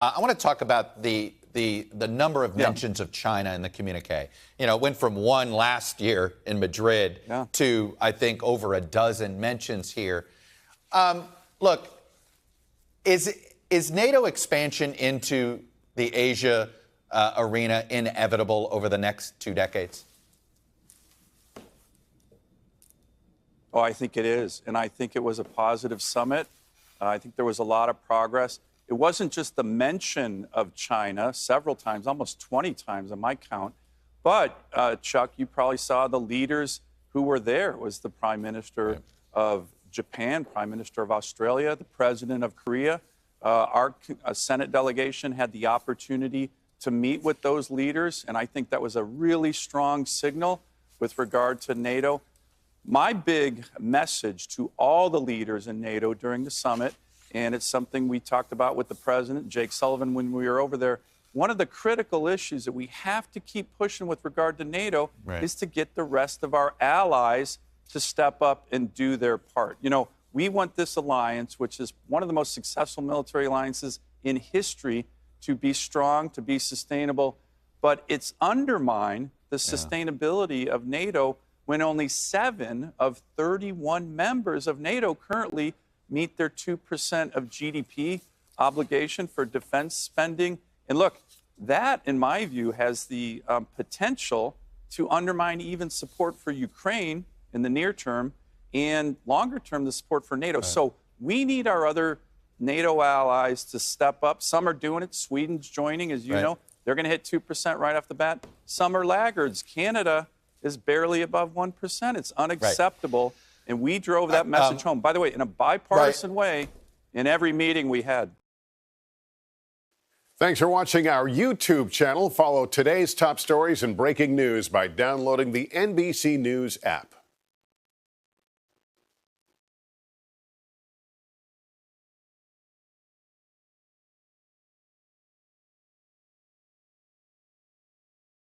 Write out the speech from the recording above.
I want to talk about the number of mentions of China in the communique. You know, it went from one last year in Madrid to, I think, over a dozen mentions here. Look, is NATO expansion into the Asia arena inevitable over the next 2 decades? Oh, I think it is. And I think it was a positive summit. I think there was a lot of progress. It wasn't just the mention of China several times, almost 20 times on my count. But, Chuck, you probably saw the leaders who were there. It was the Prime Minister of Japan, Prime Minister of Australia, the President of Korea. Our Senate delegation had the opportunity to meet with those leaders, and I think that was a really strong signal with regard to NATO. My big message to all the leaders in NATO during the summit, and it's something we talked about with the President, Jake Sullivan, when we were over there, one of the critical issues that we have to keep pushing with regard to NATO is to get the rest of our allies to step up and do their part. You know, we want this alliance, which is one of the most successful military alliances in history, to be strong, to be sustainable, but it's undermined the sustainability of NATO when only 7 of 31 members of NATO currently meet their 2% of GDP obligation for defense spending. And look, that, in my view, has the potential to undermine even support for Ukraine in the near term and longer term, the support for NATO. So we need our other NATO allies to step up. Some are doing it. Sweden's joining, as you know. They're going to hit 2% right off the bat. Some are laggards. Canada is barely above 1%. It's unacceptable. And we drove that message home, by the way, in a bipartisan way in every meeting we had. Thanks for watching our YouTube channel. Follow today's top stories and breaking news by downloading the NBC News app.